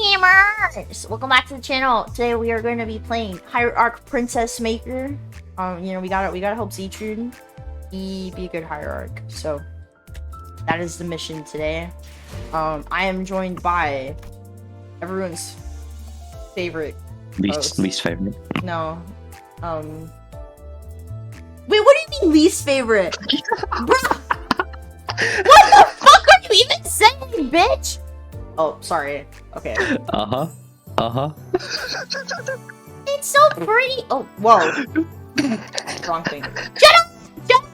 gamers! Welcome back to the channel. Today we are going to be playing Hierarch Princess Maker. You know, we gotta help Zichun be a good Hierarch. So that is the mission today. I am joined by everyone's favorite least favorite. No. Wait, what do you mean least favorite? Bruh! What the fuck are you even saying, bitch? Oh, sorry. Okay. It's so pretty. Oh, whoa. Wrong thing. Shut up! Shut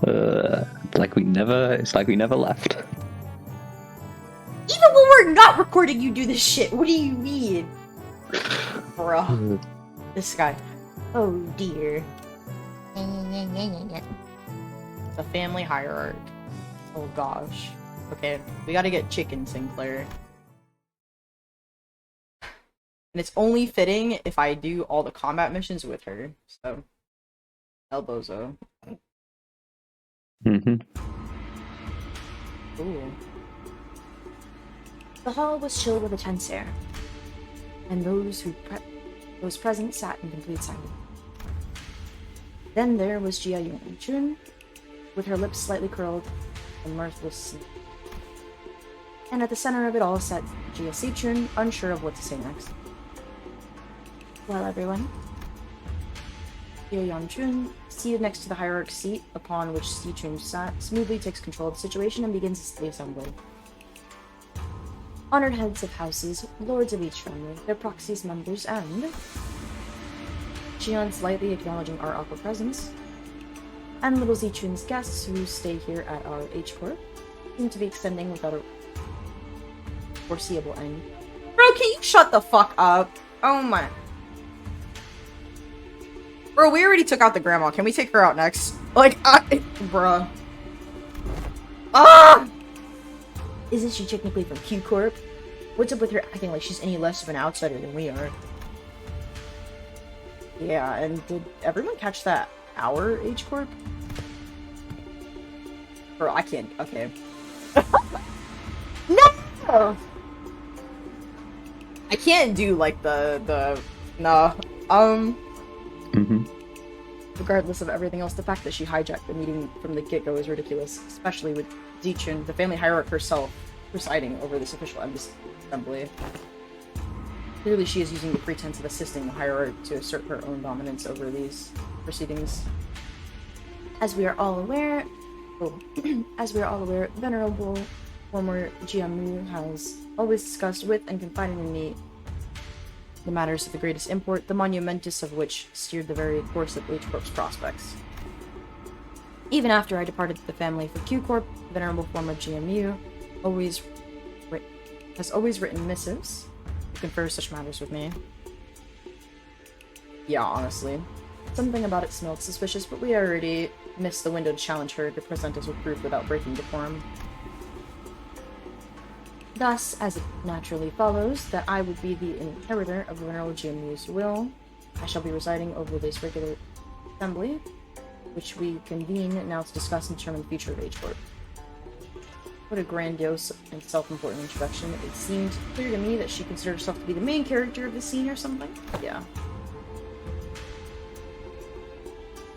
up! It's like we never left. Even when we're not recording, you do this shit. What do you mean? Bruh. This guy. Oh, dear. The family hierarch. Oh, gosh. Okay, we gotta get Chicken Sinclair. And it's only fitting if I do all the combat missions with her, so... El Bozo. Mm-hmm. Ooh. The hall was chilled with a tense air, and those present sat in complete silence. Then there was Jia Yun-chun, with her lips slightly curled and mirthless. And at the center of it all sat Jia Zichun, unsure of what to say next. Well, everyone. Jia Yun-chun, seated next to the hierarch seat upon which Zichun sat, smoothly takes control of the situation and begins the assembly. Honored heads of houses, lords of each family, their proxies, members, and Xian slightly acknowledging our awkward presence, and little Zichun's guests who stay here at our H-Corp seem to be extending without a foreseeable end. Bro, can you shut the fuck up? Oh my... Bro, we already took out the grandma. Can we take her out next? Like, bruh. Ah! Isn't she technically from Q Corp? What's up with her acting like she's any less of an outsider than we are? Yeah, and did everyone catch that our H Corp? Bro, I can't. Okay. No! I can't do like no. Regardless of everything else, the fact that she hijacked the meeting from the get-go is ridiculous, especially with Zichun, the family hierarch herself, presiding over this official assembly. Clearly she is using the pretense of assisting the hierarch to assert her own dominance over these proceedings. As we are all aware, Venerable former Jiamu has always discussed with and confided in me the matters of the greatest import, the monumentous of which steered the very course of H-Corp's prospects. Even after I departed the family for Q-Corp, the venerable former GMU has always written missives to confer such matters with me. Yeah, honestly. Something about it smelled suspicious, but we already missed the window to challenge her to present us with proof without breaking decorum. Thus, as it naturally follows that I would be the inheritor of the Venerable GMU's will, I shall be residing over this regular assembly, which we convene now to discuss and determine the future of H-Corp. What a grandiose and self-important introduction. It seemed clear to me that she considered herself to be the main character of the scene or something. Yeah.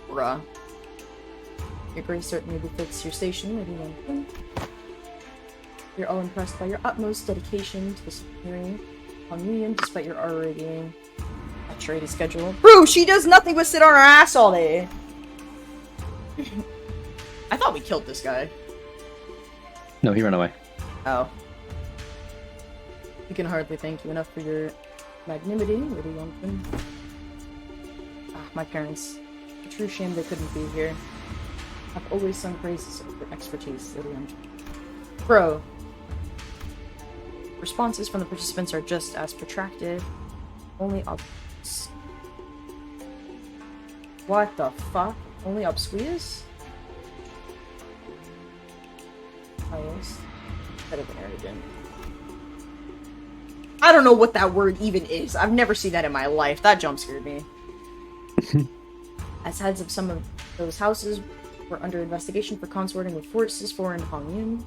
Bruh. Your grace certainly befits your station, Lady Lincoln. You're all impressed by your utmost dedication to this hearing on Union, despite your already saturated schedule. Bro, she does nothing but sit on her ass all day! I thought we killed this guy. No, he ran away. Oh. We can hardly thank you enough for your magnanimity, Lady Youngkin. Ah, my parents. A true shame they couldn't be here. I've always sung praises of your expertise, Lady Youngkin. Bro. Responses from the participants are just as protracted. Only What the fuck? Only obsquious? Pious. Instead of arrogant. I don't know what that word even is. I've never seen that in my life. That jump scared me. As heads of some of those houses were under investigation for consorting with forces foreign to Hong Yun.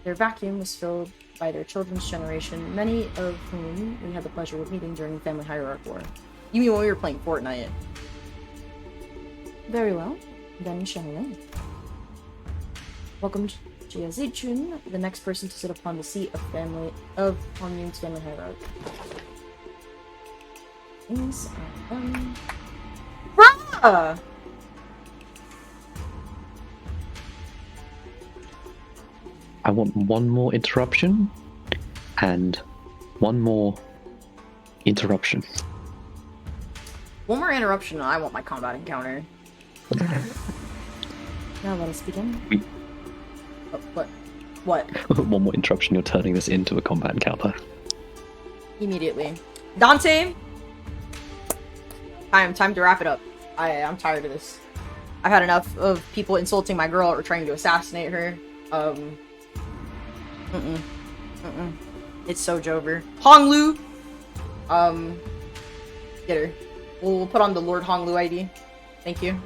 Their vacuum was filled by their children's generation, many of whom we had the pleasure of meeting during the family Hierarch War. You mean when we were playing Fortnite? Very well. Then shall we? Welcome, Jia Zichun, the next person to sit upon the seat of Hongyun's family Hierarch. Things are done. Bruh! I want one more interruption and one more interruption. One more interruption and I want my combat encounter. Now let us begin. Oh, what? One more interruption, you're turning this into a combat encounter. Immediately. Dante! Time to wrap it up. I'm tired of this. I've had enough of people insulting my girl or trying to assassinate her. It's so Jover. Honglu! Get her. We'll put on the Lord Honglu ID. Thank you.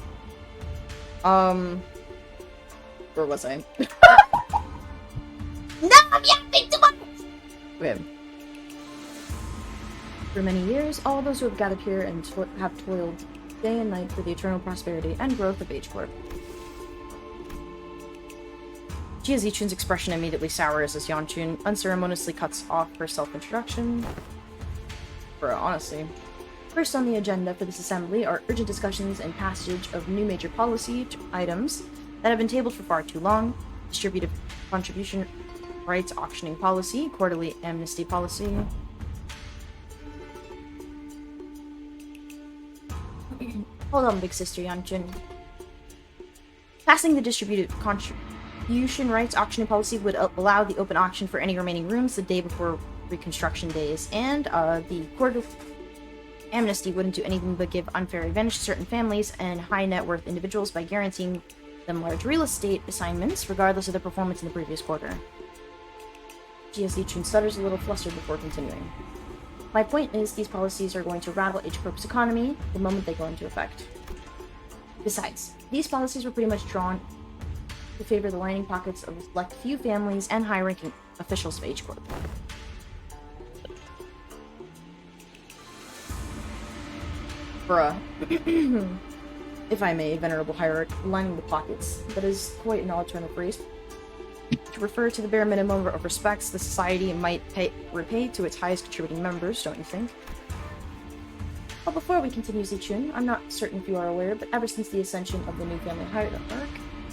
Where was I? No, I'm yapping too much! Okay. For many years, all those who have gathered here and have toiled day and night for the eternal prosperity and growth of H-Corp. Jia Zichun's expression immediately sours as Yanchun unceremoniously cuts off her self-introduction. Bro, honestly. First on the agenda for this assembly are urgent discussions and passage of new major policy items that have been tabled for far too long, distributive contribution rights auctioning policy, quarterly amnesty policy. Hold on, big sister Yanchun. Passing the distributive contribution rights auctioning policy would allow the open auction for any remaining rooms the day before reconstruction days, and the quarterly amnesty wouldn't do anything but give unfair advantage to certain families and high net worth individuals by guaranteeing them large real estate assignments, regardless of their performance in the previous quarter. GSD Chun stutters a little flustered before continuing. My point is, these policies are going to rattle H-Corp's economy the moment they go into effect. Besides, these policies were pretty much drawn to favor the lining pockets of a select few families and high-ranking officials of H-Corp. Bruh. If I may, venerable hierarch, lining the pockets. That is quite an odd turn of phrase. To refer to the bare minimum of respects the society might repay to its highest contributing members, don't you think? Well, before we continue, Zichun, I'm not certain if you are aware, but ever since the ascension of the new family hierarch,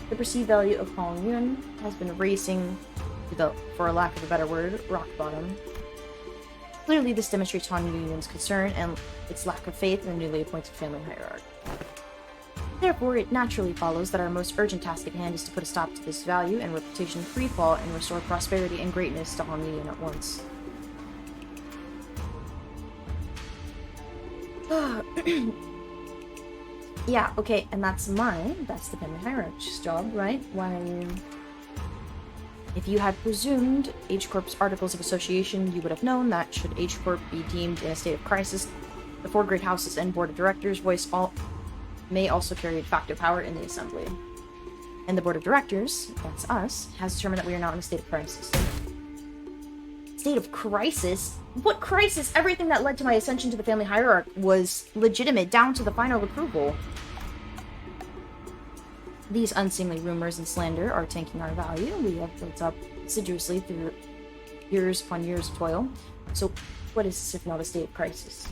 the perceived value of Hong Yun has been racing to the, for a lack of a better word, rock bottom. Clearly, this demonstrates Hong Yun's concern and its lack of faith in the newly appointed family hierarch. Therefore, it naturally follows that our most urgent task at hand is to put a stop to this value and reputation freefall and restore prosperity and greatness to Hong Yun at once. Yeah, okay, and that's the family hierarch's job, right? Why, if you had presumed H-Corp's Articles of Association, you would have known that should H-Corp be deemed in a state of crisis, the four great houses and board of directors may also carry de facto power in the assembly. And the board of directors, that's us, has determined that we are now in a state of crisis. State of crisis? What crisis? Everything that led to my ascension to the family hierarch was legitimate down to the final approval. These unseemly rumors and slander are tanking our value. We have built up assiduously through years upon years of toil. So what is this if not a state of crisis?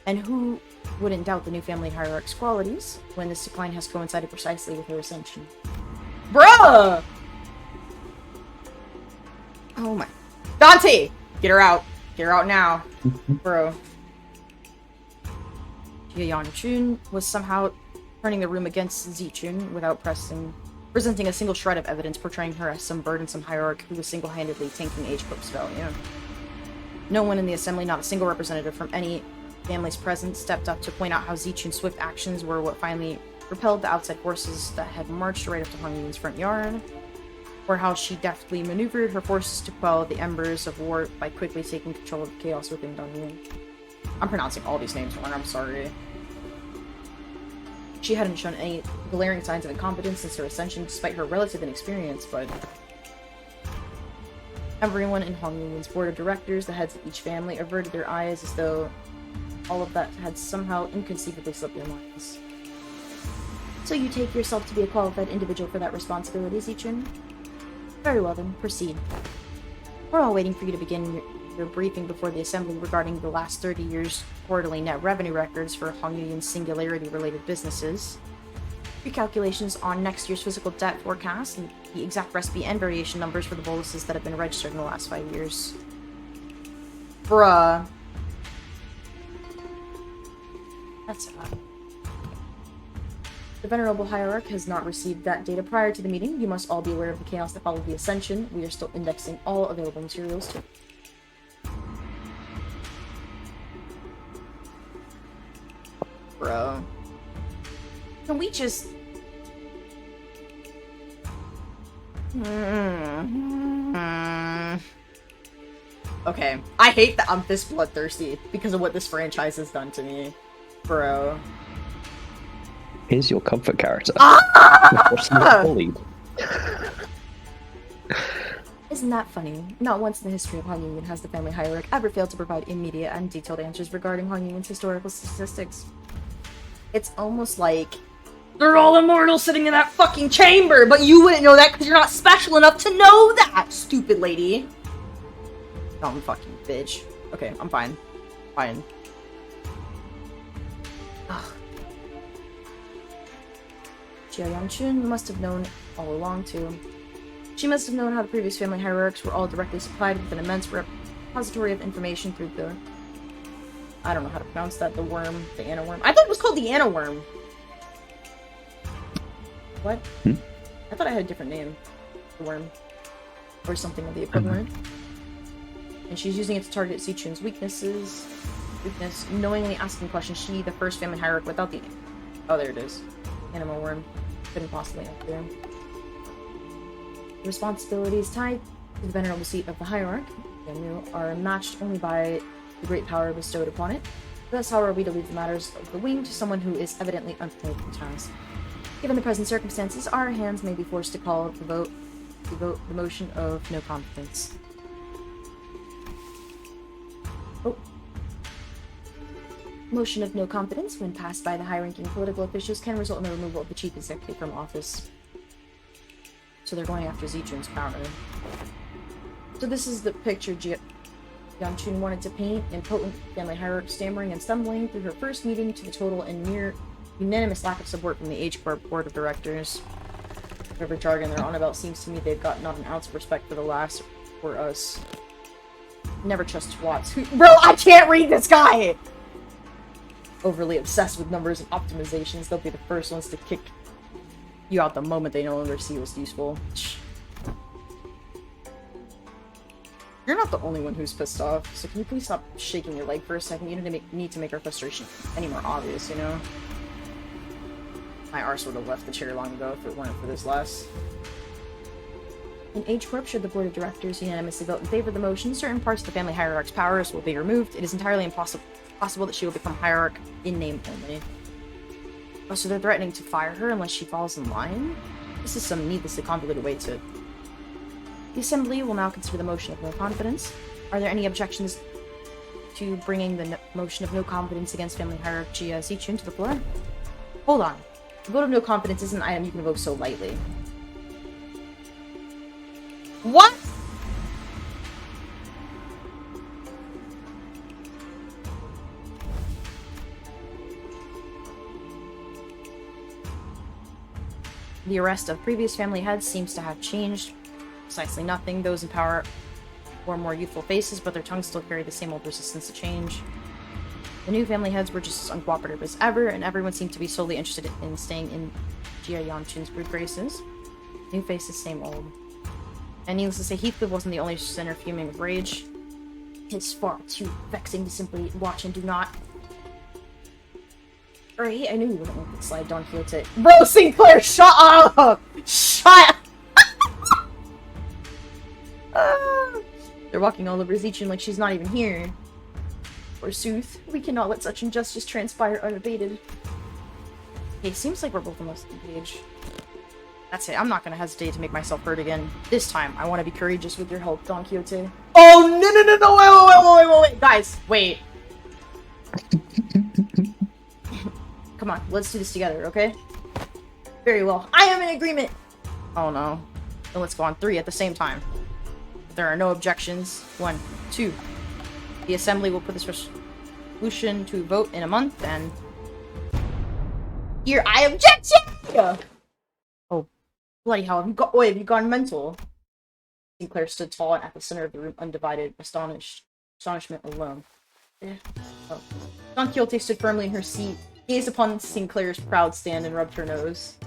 And who wouldn't doubt the new family hierarch's qualities when this decline has coincided precisely with her ascension? Bruh! Oh my... Dante! Get her out. Get her out now. Bro. Jia Chun was somehow turning the room against Zichun without presenting a single shred of evidence portraying her as some burdensome hierarch who was single-handedly tanking H-Corp's value. No one in the assembly, not a single representative from any family's present, stepped up to point out how Zichun's swift actions were what finally repelled the outside forces that had marched right up to Hong Yun's front yard, or how she deftly maneuvered her forces to quell the embers of war by quickly taking control of the chaos within Dongyan. I'm pronouncing all these names wrong, I'm sorry. She hadn't shown any glaring signs of incompetence since her ascension, despite her relative inexperience, but Everyone in Hong Yun's board of directors, the heads of each family, averted their eyes as though all of that had somehow inconceivably slipped their minds. So you take yourself to be a qualified individual for that responsibility, Zichun? Very well then, proceed. We're all waiting for you to begin your briefing before the assembly regarding the last 30 years' quarterly net revenue records for Hong Yun's singularity-related businesses, your calculations on next year's physical debt forecast, and the exact recipe and variation numbers for the boluses that have been registered in the last 5 years. Bruh. That's odd. The Venerable Hierarch has not received that data prior to the meeting. You must all be aware of the chaos that followed the Ascension. We are still indexing all available materials too. Bro. Can we just... Okay. I hate that I'm this bloodthirsty because of what this franchise has done to me. Bro. Here's your comfort character. Bullied. Isn't that funny? Not once in the history of Hong Yun has the family hierarch ever failed to provide immediate and detailed answers regarding Hong Yun's historical statistics. It's almost like they're all immortal sitting in that fucking chamber, but you wouldn't know that because you're not special enough to know that, stupid lady. Dumb fucking bitch. Okay, I'm fine. Fine. Ugh. Jia Yanchun must have known all along, too. She must have known how the previous family hierarchs were all directly supplied with an immense repository of information through the... I don't know how to pronounce that, the worm, the anaworm. I thought it was called the anaworm! What? I thought I had a different name. The worm. Or something of the equivalent. And she's using it to target Zichun's weakness, knowingly asking questions she, the first family hierarch without the... Oh, there it is. Animal worm. Couldn't possibly answer him. Responsibilities tied to the venerable seat of the hierarch are matched only by the great power bestowed upon it. Thus, how are we to leave the matters of the wing to someone who is evidently unfamiliar with the task? Given the present circumstances, our hands may be forced to call the vote the motion of no confidence. Oh. Motion of no confidence, when passed by the high-ranking political officials, can result in the removal of the chief executive from office. So they're going after Zichun's power. So this is the picture Yanchun wanted to paint, impotent family hierarch stammering and stumbling through her first meeting to the total and near unanimous lack of support from the H-Corp board of directors. Whatever jargon they're on about, seems to me they've got not an ounce of respect for the last or us. Never trust twats. Bro, I can't read this guy! Overly obsessed with numbers and optimizations, they'll be the first ones to kick you out the moment they no longer see what's useful. You're not the only one who's pissed off, so can you please stop shaking your leg for a second? You need to make our frustration any more obvious, you know? My arse would have left the chair long ago if it weren't for this last. In H-Corp, should the board of directors unanimously vote in favor of the motion, certain parts of the family hierarch's powers will be removed. It is entirely impossible that she will become hierarch in name only. Oh, so they're threatening to fire her unless she falls in line? This is some needlessly convoluted way to... The Assembly will now consider the motion of no confidence. Are there any objections to bringing the motion of no confidence against family hierarch Jia Zichun to the floor? Hold on. The vote of no confidence isn't an item you can evoke so lightly. What?! The arrest of previous family heads seems to have changed precisely nothing. Those in power wore more youthful faces, but their tongues still carry the same old resistance to change. The new family heads were just as uncooperative as ever, and everyone seemed to be solely interested in staying in Jia Yanchun's good graces. New faces, same old. And needless to say, Heathcliff wasn't the only sinner fuming with rage. It's far too vexing to simply watch and do not. Right, I knew you wouldn't let it slide, Don Quixote. Bro, Sinclair, shut up! Shut up! They're walking all over Zichun like she's not even here. Forsooth, we cannot let such injustice transpire unabated. Okay, seems like we're both on the same page. That's it. I'm not gonna hesitate to make myself heard again. This time, I want to be courageous with your help, Don Quixote. Oh, no, wait, guys, wait. Come on, let's do this together, okay? Very well. I am in agreement! Oh no. Then let's go on 3 at the same time. If there are no objections. 1, 2. The assembly will put this resolution to vote in a month, and... Here, I object! Oh, bloody hell, have you gone mental? Sinclair stood tall and at the center of the room, undivided, astonishment alone. Oh. Don Quixote stood firmly in her seat, gazed upon Sinclair's proud stand, and rubbed her nose.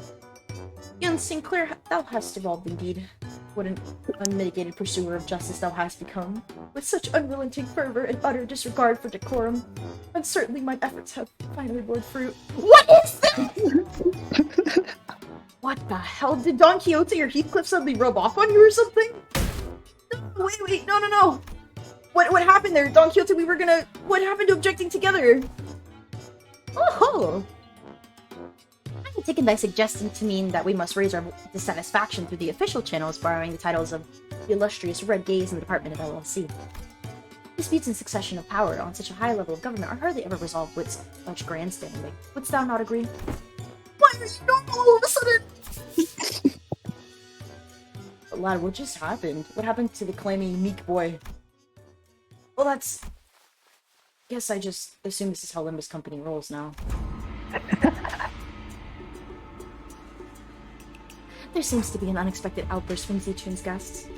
Young Sinclair, thou hast evolved indeed. What an unmitigated pursuer of justice thou hast become. With such unrelenting fervor and utter disregard for decorum. And certainly my efforts have finally borne fruit. What is this?! What the hell? Did Don Quixote or Heathcliff suddenly rub off on you or something? No, wait, no. What happened there? Don Quixote, what happened to objecting together? Oh! I've taken thy suggestion to mean that we must raise our dissatisfaction through the official channels, borrowing the titles of the illustrious Red Gaze in the Department of LLC. Disputes in succession of power on such a high level of government are hardly ever resolved with such grandstanding. Wouldst thou not agree? Why are you normal all of a sudden? But lad, what just happened? What happened to the clammy meek boy? Well, that's... Guess I just assume this is how Limbus Company rolls now. There seems to be an unexpected outburst from Zichun's guests.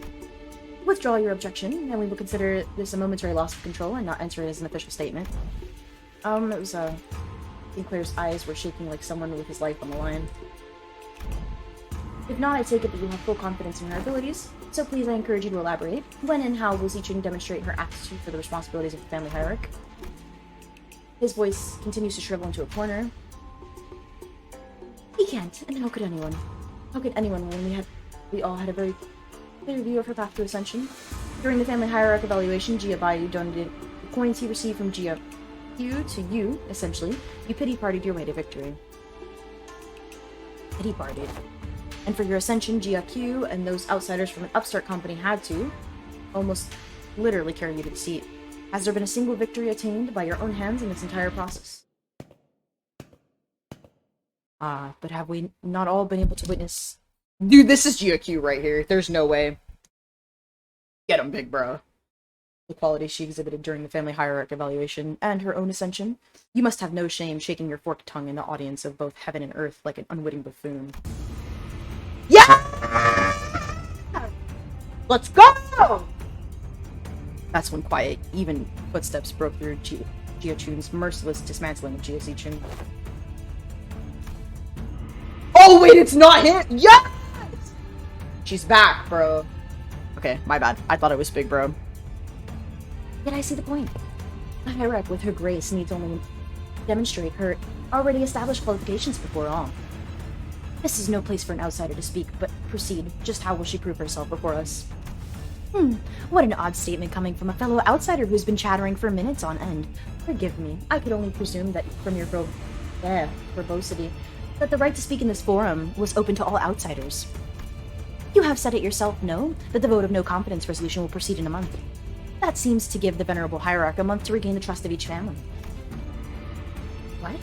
Withdraw your objection, and we will consider this a momentary loss of control and not enter it as an official statement. It was, Sinclair's eyes were shaking like someone with his life on the line. If not, I take it that you have full confidence in her abilities, so please I encourage you to elaborate. When and how will Zichun demonstrate her aptitude for the responsibilities of the family hierarch? His voice continues to shrivel into a corner. He can't, and how could anyone? How could anyone when we all had a very clear view of her path to ascension? During the family hierarch evaluation, Gia Bayu donated the coins he received from Gia Q to you, essentially. You pity-partied your way to victory. Pity-partied. And for your ascension, Gia Q and those outsiders from an upstart company had to almost literally carry you to the seat. Has there been a single victory attained by your own hands in this entire process? But have we not all been able to witness... Dude, this is GQ right here. There's no way. Get him, big bro. The quality she exhibited during the family hierarch evaluation and her own ascension. You must have no shame shaking your forked tongue in the audience of both heaven and earth like an unwitting buffoon. Yeah! Let's go! That's when quiet, even footsteps broke through Gia-chun's merciless dismantling of Gia-Zichun. Oh wait, it's not him! Yes! She's back, bro. Okay, my bad. I thought it was big bro. Yet I see the point. A hierarch with her grace needs only demonstrate her already established qualifications before all. This is no place for an outsider to speak, but proceed. Just how will she prove herself before us? What an odd statement coming from a fellow outsider who's been chattering for minutes on end. Forgive me. I could only presume that from your verbosity, that the right to speak in this forum was open to all outsiders. You have said it yourself, no, that the vote of no confidence resolution will proceed in a month. That seems to give the venerable hierarch a month to regain the trust of each family. What?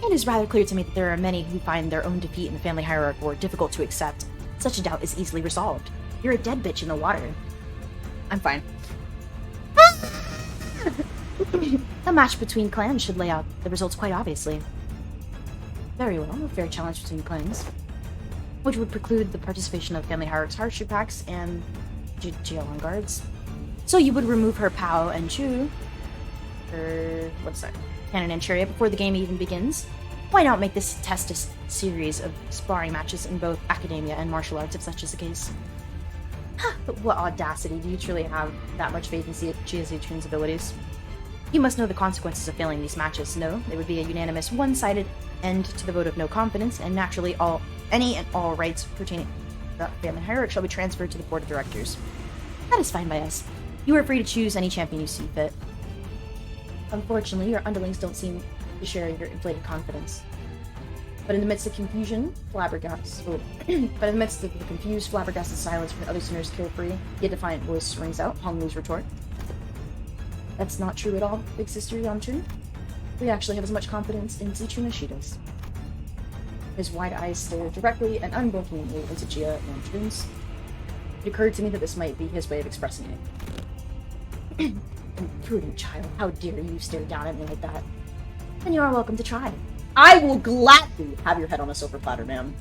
It is rather clear to me that there are many who find their own defeat in the family hierarch war difficult to accept. Such a doubt is easily resolved. You're a dead bitch in the water. I'm fine. A match between clans should lay out the results quite obviously. Very well, a fair challenge between clans, which would preclude the participation of family hierarch's hardship packs and GL guards. So you would remove her Pao and Chu, Cannon and Chariot before the game even begins. Why not make this test a series of sparring matches in both academia and martial arts if such is the case? But what audacity, do you truly have that much faith in Gia-Zichun's abilities? You must know the consequences of failing these matches. No, it would be a unanimous, one-sided end to the vote of no confidence, and naturally any and all rights pertaining to the family hierarch shall be transferred to the board of directors. That is fine by us. You are free to choose any champion you see fit. Unfortunately, your underlings don't seem to share your inflated confidence. But in the midst of confusion, flabbergasted. But in the midst of the confused, flabbergasted silence from the other sinners killed free, a defiant voice rings out, Honglu's retort. That's not true at all, big sister Yanchun. We actually have as much confidence in Zichun as she does. His wide eyes stare directly and unblinkingly into Jia Yanchun's. It occurred to me that this might be his way of expressing it. Imprudent child, how dare you stare down at me like that? Then you are welcome to try. I will gladly have your head on a silver platter, ma'am.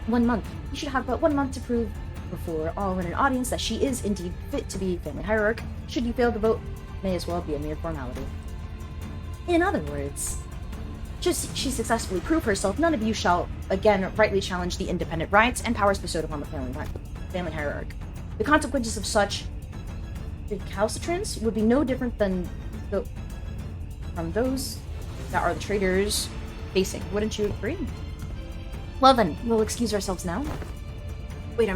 1 month. You should have but 1 month to prove before all in an audience that she is indeed fit to be family hierarch. Should you fail the vote, may as well be a mere formality. In other words, should she successfully prove herself, none of you shall again rightly challenge the independent rights and powers bestowed upon the family hierarch. The consequences of such recalcitrance would be no different than from those that are the traitors facing. Wouldn't you agree? Well then, we'll excuse ourselves now. Wait,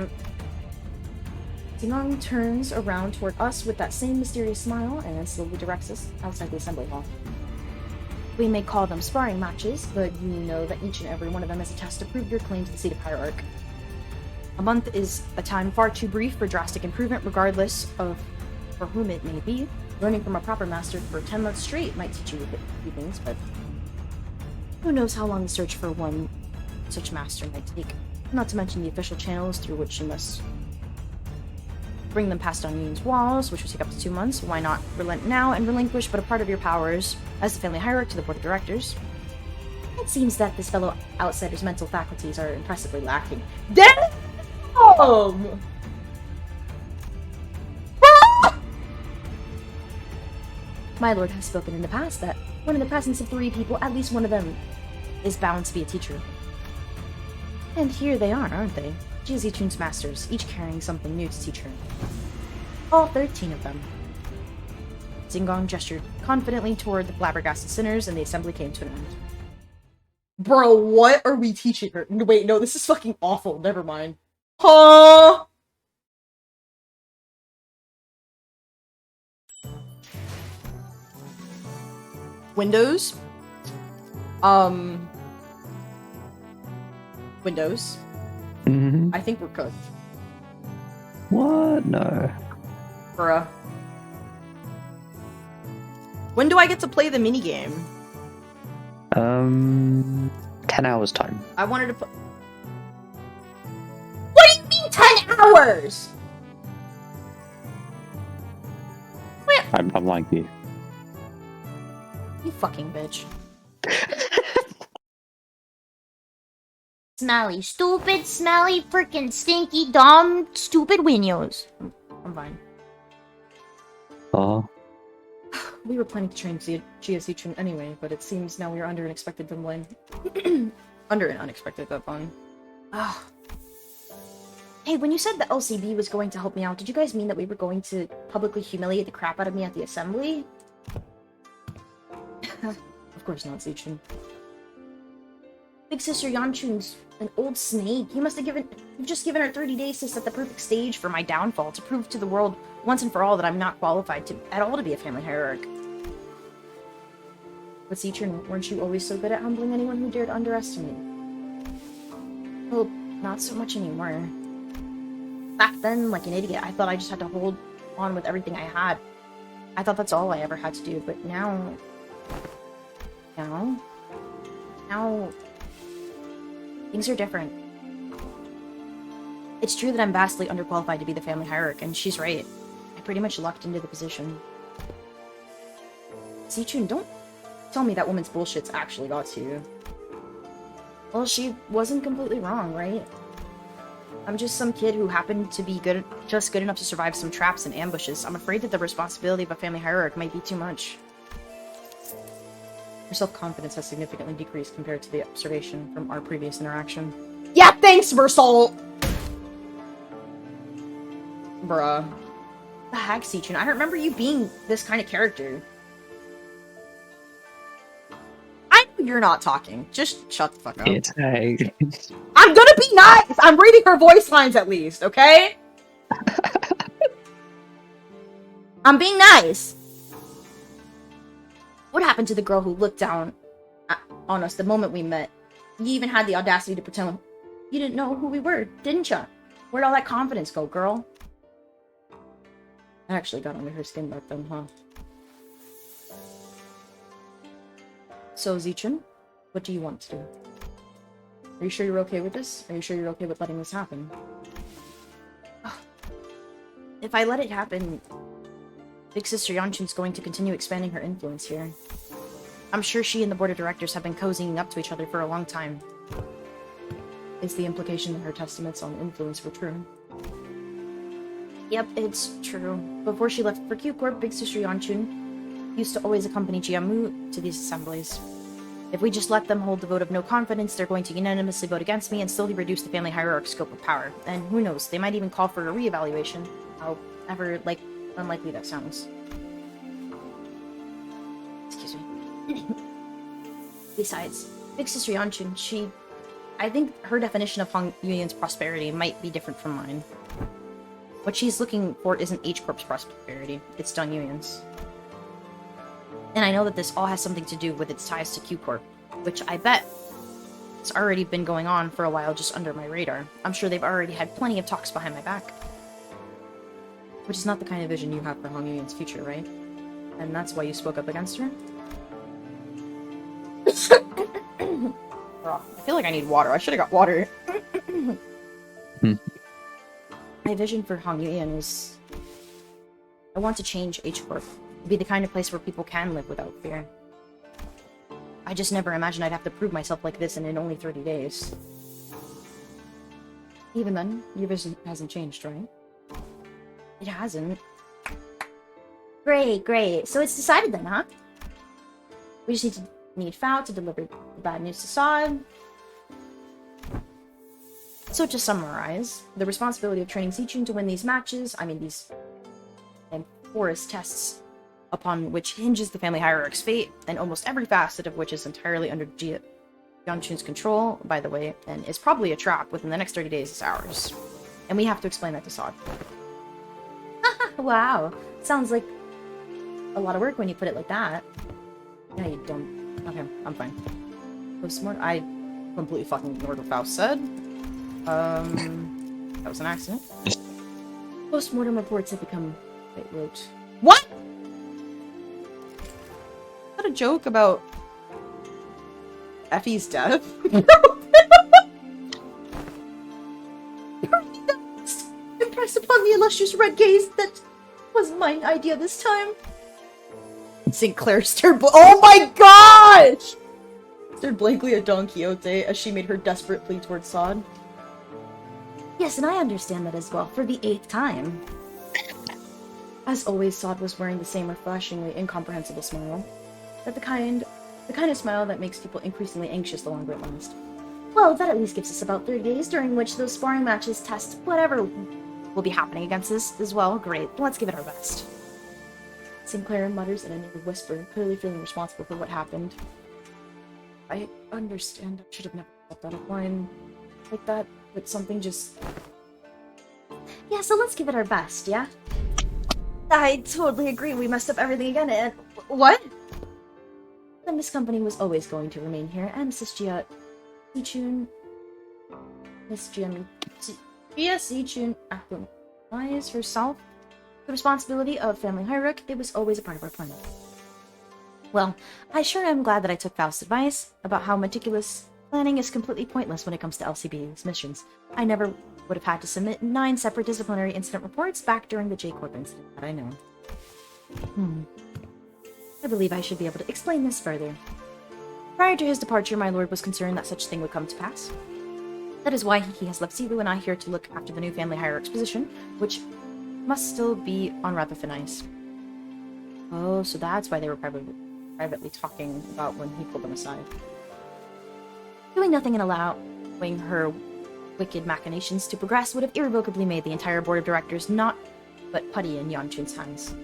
Xinong turns around toward us with that same mysterious smile and slowly directs us outside the assembly hall. We may call them sparring matches, but you know that each and every one of them is a test to prove your claim to the seat of Hierarch. A month is a time far too brief for drastic improvement, regardless of for whom it may be. Learning from a proper master for 10 months straight might teach you a few things, but who knows how long the search for one such master might take. Not to mention the official channels through which you must bring them past Yun's walls, which will take up to 2 months. Why not relent now and relinquish but a part of your powers as the family hierarch to the board of directors? It seems that this fellow outsider's mental faculties are impressively lacking. Damn! My lord has spoken in the past that when in the presence of 3 people, at least one of them is bound to be a teacher. And here they are, aren't they? Jia Zichun's masters, each carrying something new to teach her. All 13 of them. Xingong gestured confidently toward the flabbergasted sinners, and the assembly came to an end. Bro, what are we teaching her? Wait, no, this is fucking awful. Never mind. Huh? Windows? Windows? Mm-hmm. I think we're cooked. What? No. Bruh. When do I get to play the minigame? 10 hours time. I wanted to put. What do you mean 10 hours? Wait. I'm like you. You fucking bitch. Smelly, stupid, smelly, freaking stinky, dumb, stupid windows. I'm fine. Oh. We were planning to train Jia Zichun anyway, but it seems now we are under an unexpected deadline. Under an unexpected deadline. Ah. Hey, when you said the LCB was going to help me out, did you guys mean that we were going to publicly humiliate the crap out of me at the assembly? Of course not, Zichun. Big sister Yanchun's an old snake. You've just given her 30 days to set the perfect stage for my downfall, to prove to the world once and for all that I'm not qualified at all to be a family hierarch. But Zichun, weren't you always so good at humbling anyone who dared underestimate? Well, not so much anymore. Back then, like an idiot, I thought I just had to hold on with everything I had. I thought that's all I ever had to do, but now... Now... Things are different. It's true that I'm vastly underqualified to be the family hierarch, and she's right. I pretty much lucked into the position. Zichun, don't tell me that woman's bullshit's actually got to you. Well, she wasn't completely wrong, right? I'm just some kid who happened to be just good enough to survive some traps and ambushes. I'm afraid that the responsibility of a family hierarch might be too much. Her self-confidence has significantly decreased compared to the observation from our previous interaction. Yeah, thanks, Versal! Bruh. The heck, Zichun? I don't remember you being this kind of character. I know you're not talking. Just shut the fuck up. It's a... I'm gonna be nice! I'm reading her voice lines at least, okay? I'm being nice. What happened to the girl who looked down on us the moment we met. You even had the audacity to pretend you didn't know who we were, didn't ya? Where'd all that confidence go, girl? I actually got under her skin back then, huh? So, Zichun, what do you want to do? Are you sure you're okay with this? Are you sure you're okay with letting this happen? Ugh. If I let it happen, Big Sister Yanchun's going to continue expanding her influence here. I'm sure she and the board of directors have been cozying up to each other for a long time. Is the implication that her testaments on influence were true? Yep, it's true. Before she left for Q Corp, Big Sister Yanchun used to always accompany Jiamu to these assemblies. If we just let them hold the vote of no confidence, they're going to unanimously vote against me and slowly reduce the family hierarch's scope of power. And who knows, they might even call for a reevaluation. However, unlikely that sounds. Excuse me. Besides, Big Sister Yanchun, I think her definition of Hong Yuyan's prosperity might be different from mine. What she's looking for isn't H-Corp's prosperity, it's Dong Yuyan's. And I know that this all has something to do with its ties to Q-Corp, which I bet it's already been going on for a while just under my radar. I'm sure they've already had plenty of talks behind my back. Which is not the kind of vision you have for Hong Yuyan's future, right? And that's why you spoke up against her? I feel like I need water. I should have got water. My vision for Hong Yuyan is... I want to change H-Corp. Be the kind of place where people can live without fear. I just never imagined I'd have to prove myself like this in only 30 days. Even then, your vision hasn't changed, right? It hasn't. Great. So it's decided then, huh? We just need Fao to deliver the bad news to Sod. So to summarize, the responsibility of training Zichun to win these matches, these forest tests, upon which hinges the family hierarch's fate, and almost every facet of which is entirely under Yanchun's control, by the way, and is probably a trap within the next 30 days is ours. And we have to explain that to Sod. Wow, sounds like a lot of work when you put it like that. Yeah, you don't. Okay, I'm fine. Postmortem? I completely fucking ignored what Faust said. That was an accident. Postmortem reports have become quite rote. What? Is that a joke about Effie's death? Impressed upon the illustrious red gaze that wasn't my idea this time. Sinclair stared oh my gosh! Stared blankly at Don Quixote as she made her desperate plea towards Sod. Yes, and I understand that as well, for the 8th time. As always, Sod was wearing the same refreshingly incomprehensible smile. But the kind of smile that makes people increasingly anxious the longer it lasts. Well, that at least gives us about 30 days during which those sparring matches test whatever will be happening against us as well. Great, let's give it our best. Sinclair mutters in a near whisper, clearly feeling responsible for what happened. I understand I should have never stepped out of line like that, but something just... Yeah, so let's give it our best, yeah? I totally agree, we messed up everything again, and... What? Limbus Company was always going to remain here, and Miss Gia Zichun applies herself the responsibility of family hierarch. It was always a part of our plan. Well, I sure am glad that I took Faust's advice about how meticulous planning is completely pointless when it comes to LCB's missions. I never would have had to submit 9 separate disciplinary incident reports back during the J-Corp incident, but I know. I believe I should be able to explain this further. Prior to his departure, my lord was concerned that such a thing would come to pass. That is why he has left Sivu and I here to look after the new family hierarch's position, which must still be on rather thin ice. Oh, so that's why they were privately talking about when he pulled them aside. Doing nothing and allowing her wicked machinations to progress would have irrevocably made the entire board of directors not but putty in Yanchun's hands.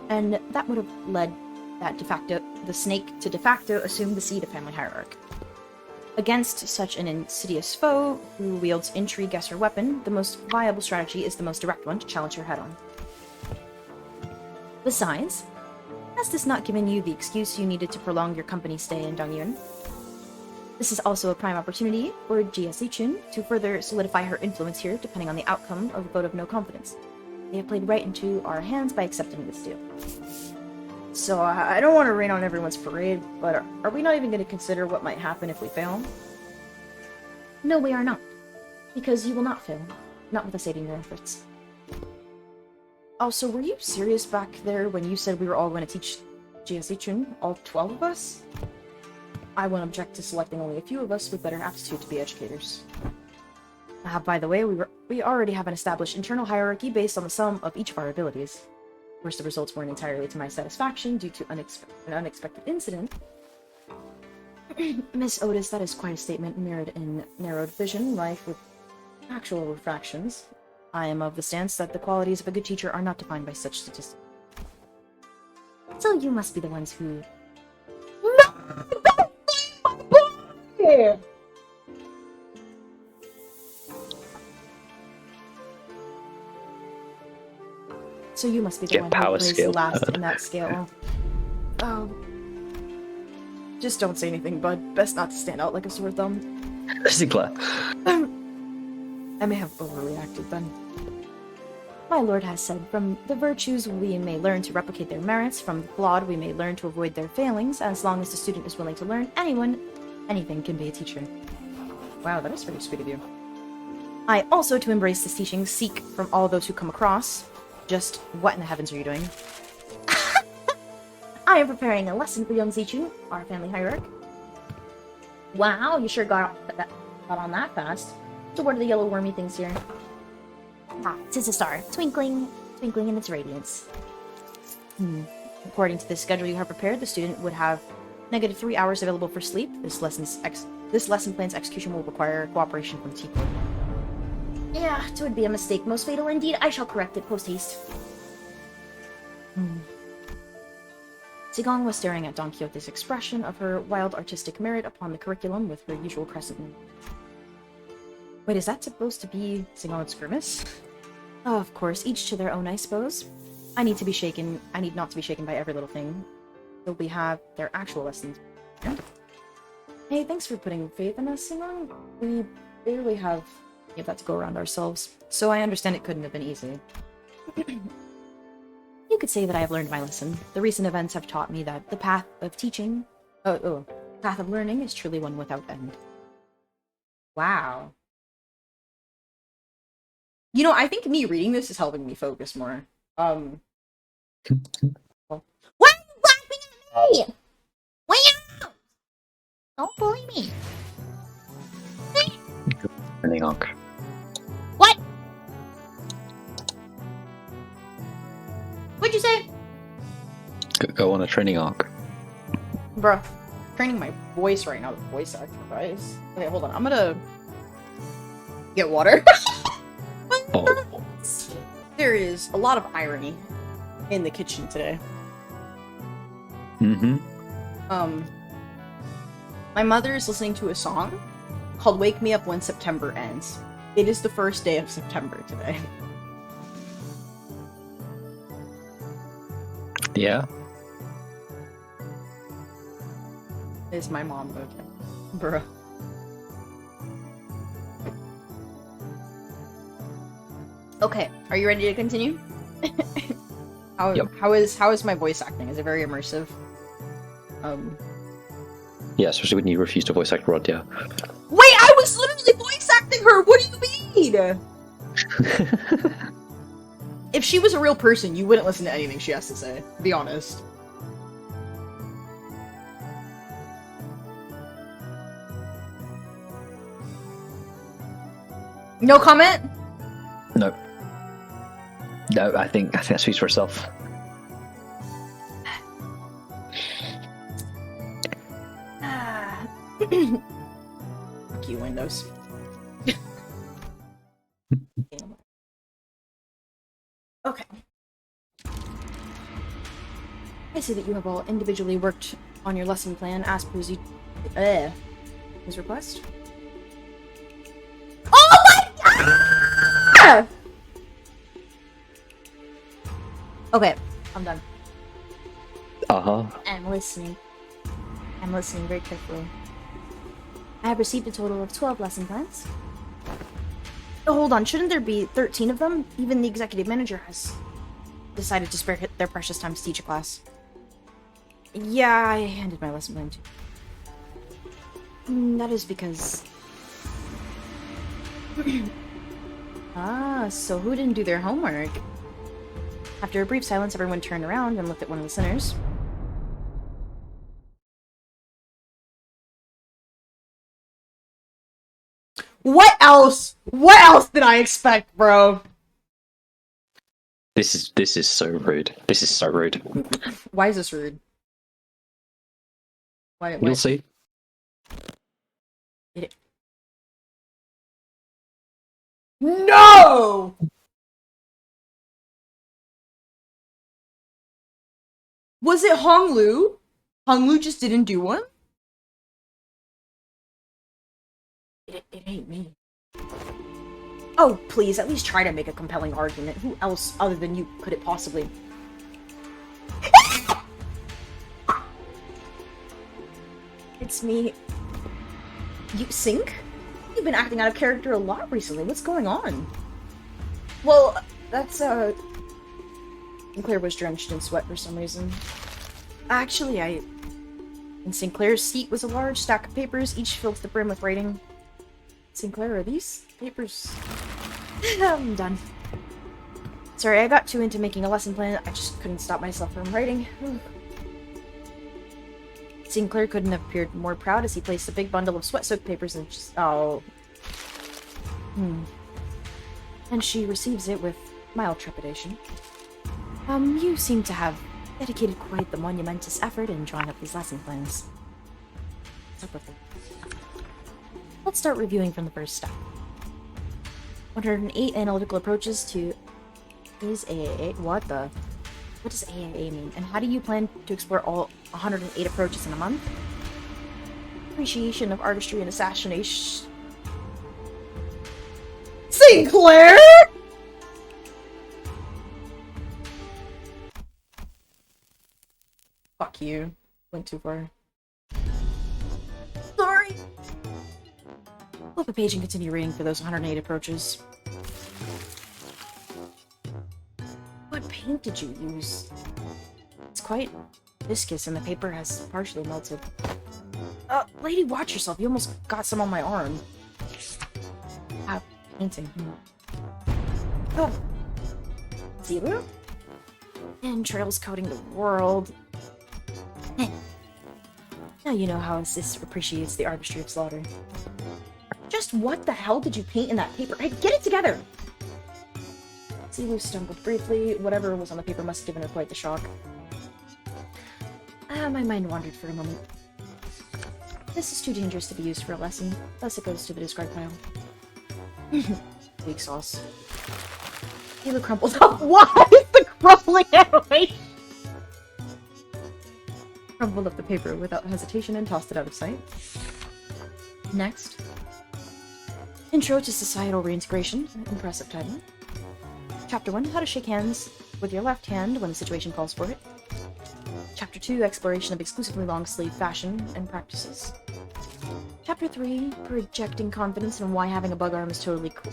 And that would have led the snake to de facto assume the seat of family hierarch. Against such an insidious foe who wields intrigue as her weapon, the most viable strategy is the most direct one, to challenge her head-on. Besides, has this not given you the excuse you needed to prolong your company stay in Dongyun? This is also a prime opportunity for GSE Chun to further solidify her influence here, depending on the outcome of the vote of no confidence. They have played right into our hands by accepting this deal. So I don't want to rain on everyone's parade, but are we not even going to consider what might happen if we fail? No, we are not. Because you will not fail. Not with us aiding your efforts. Also, were you serious back there when you said we were all going to teach GSE Chun? All 12 of us? I won't object to selecting only a few of us with better aptitude to be educators. By the way, we already have an established internal hierarchy based on the sum of each of our abilities. Of course, the results weren't entirely to my satisfaction due to an unexpected incident. Miss Otis, that is quite a statement mirrored in narrowed vision, life with actual refractions. I am of the stance that the qualities of a good teacher are not defined by such statistics. So you must be the ones who... No! So you must be the one who plays last in that scale. Oh. Just don't say anything, bud. Best not to stand out like a sore thumb. I may have overreacted then. My lord has said, from the virtues we may learn to replicate their merits, from the flawed we may learn to avoid their failings. As long as the student is willing to learn, anything can be a teacher. Wow, that is very sweet of you. I also, to embrace this teaching, seek from all those who come across. Just what in the heavens are you doing? I am preparing a lesson for young Zichu, our family hierarch. Wow, you sure got on that fast. So what are the yellow wormy things here? Ah, 'tis a star, twinkling in its radiance. According to the schedule you have prepared, the student would have -3 hours available for sleep. This lesson plan's execution will require cooperation from T-Corp. Yeah, it would be a mistake most fatal indeed. I shall correct it post-haste. Zigong was staring at Don Quixote's expression of her wild artistic merit upon the curriculum with her usual crescent moon. Wait, is that supposed to be Zigong's grimace? Oh, of course, each to their own, I suppose. I need not to be shaken by every little thing. So we have their actual lessons. Hey, thanks for putting faith in us, Zigong. We barely have that to go around ourselves, so I understand it couldn't have been easy. You could say that I have learned my lesson. The recent events have taught me that the path of path of learning is truly one without end. Wow. You know, I think me reading this is helping me focus more. Why are you laughing at me? Way out! Don't bully me. What? What'd you say? Go on a training arc. Bruh, training my voice right now with voice exercise. Okay, hold on. I'm gonna get water. Oh. There is a lot of irony in the kitchen today. My mother is listening to a song called Wake Me Up When September Ends. It is the first day of September today. Yeah. Is my mom okay? Bruh. Okay, are you ready to continue? Yep. How is my voice acting? Is it very immersive? Yeah, especially when you refuse to voice act Rod, yeah. Wait, I was literally voice acting her! What do you mean? If she was a real person, you wouldn't listen to anything she has to say. Be honest. No comment? No. No, I think that speaks for herself. Fuck you, Windows. Okay. I see that you have all individually worked on your lesson plan as per his request. Oh my god! Okay, I'm done. Uh-huh. I'm listening. I'm listening very carefully. I have received a total of 12 lesson plans. Oh, hold on, shouldn't there be 13 of them? Even the executive manager has decided to spare their precious time to teach a class. Yeah, I handed my lesson plan to. That is because... Ah, so who didn't do their homework? After a brief silence, everyone turned around and looked at one of the sinners. What else? What else did I expect, bro? This is so rude. This is so rude. Why is this rude? Why? You'll see. No! Was it Honglu? Honglu just didn't do one? It ain't me. Oh, please, at least try to make a compelling argument. Who else other than you could it possibly... It's me. You Sync? You've been acting out of character a lot recently. What's going on? Well, that's, Sinclair was drenched in sweat for some reason. Actually, in Sinclair's seat was a large stack of papers, each filled to the brim with writing. Sinclair, are these papers... I'm done. Sorry, I got too into making a lesson plan. I just couldn't stop myself from writing. Sinclair couldn't have appeared more proud as he placed a big bundle of sweat-soaked papers and just... Oh. And she receives it with mild trepidation. You seem to have dedicated quite the monumentous effort in drawing up these lesson plans. What's up with it? Let's start reviewing from the first step. 108 analytical approaches to... Is AAA? What does AAA mean? And how do you plan to explore all 108 approaches in a month? Appreciation of artistry and assassination... Sinclair?! Fuck you. Went too far. Sorry! Flip a page and continue reading for those 108 approaches. What paint did you use? It's quite viscous and the paper has partially melted. Lady, watch yourself. You almost got some on my arm. Painting. Oh. Zero? And trails coating the world. Now you know how this appreciates the artistry of slaughter. Just what the hell did you paint in that paper? Hey, get it together! Zilu stumbled briefly. Whatever was on the paper must have given her quite the shock. My mind wandered for a moment. This is too dangerous to be used for a lesson. Thus it goes to the discard pile. Weak sauce. Zilu crumpled up. Why is the crumbling animation? Crumpled up the paper without hesitation and tossed it out of sight. Next. Intro to Societal Reintegration. Impressive title. Chapter 1, how to shake hands with your left hand when the situation calls for it. Chapter 2, exploration of exclusively long-sleeve fashion and practices. Chapter 3, projecting confidence and why having a bug arm is totally cool.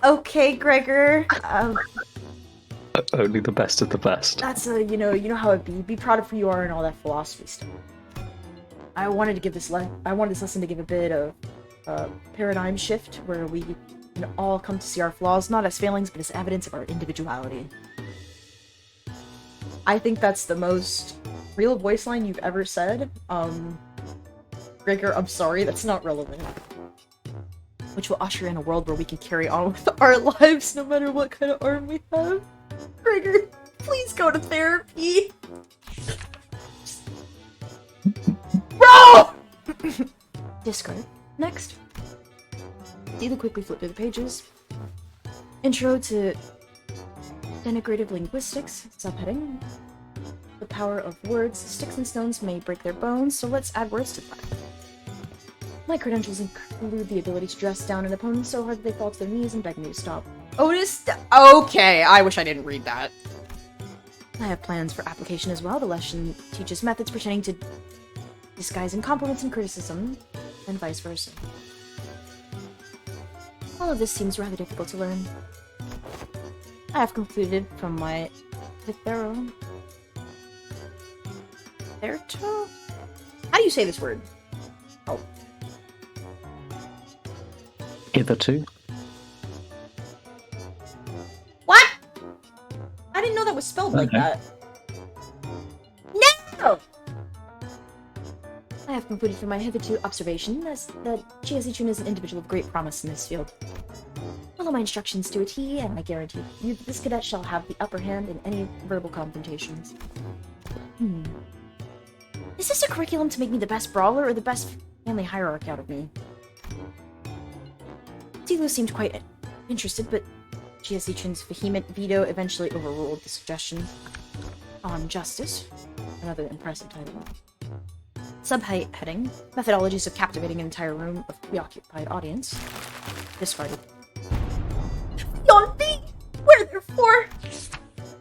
Okay, Gregor. Only the best of the best. That's you know how it be. Be proud of who you are and all that philosophy stuff. I wanted this lesson to give a bit of paradigm shift where we can all come to see our flaws not as failings but as evidence of our individuality. I think that's the most real voice line you've ever said. Gregor, I'm sorry, that's not relevant. Which will usher in a world where we can carry on with our lives no matter what kind of arm we have. Gregor, please go to therapy. Bro! Discard. Next. Zilu quickly flip through the pages. Intro to Denigrative Linguistics, subheading. The power of words. Sticks and stones may break their bones, so let's add words to that. My credentials include the ability to dress down an opponent so hard that they fall to their knees and beg me to stop. Otis, okay, I wish I didn't read that. I have plans for application as well. The lesson teaches methods pertaining to disguising compliments and criticism, and vice versa. All of this seems rather difficult to learn. I have concluded from my Vtuber. How do you say this word? Oh. Hitherto. What? I didn't know that was spelled like that. No! I have concluded from my hitherto observation that Chiazi-chun is an individual of great promise in this field. Follow my instructions to a T, and I guarantee you that this cadet shall have the upper hand in any verbal confrontations. Is this a curriculum to make me the best brawler or the best family hierarch out of me? Zilu seemed quite interested, but Chiazi-chun's vehement veto eventually overruled the suggestion. On Justice, another impressive title. Subheading, Methodologies of Captivating an Entire Room of Preoccupied Audience. Discarded. Yonti! Where therefore?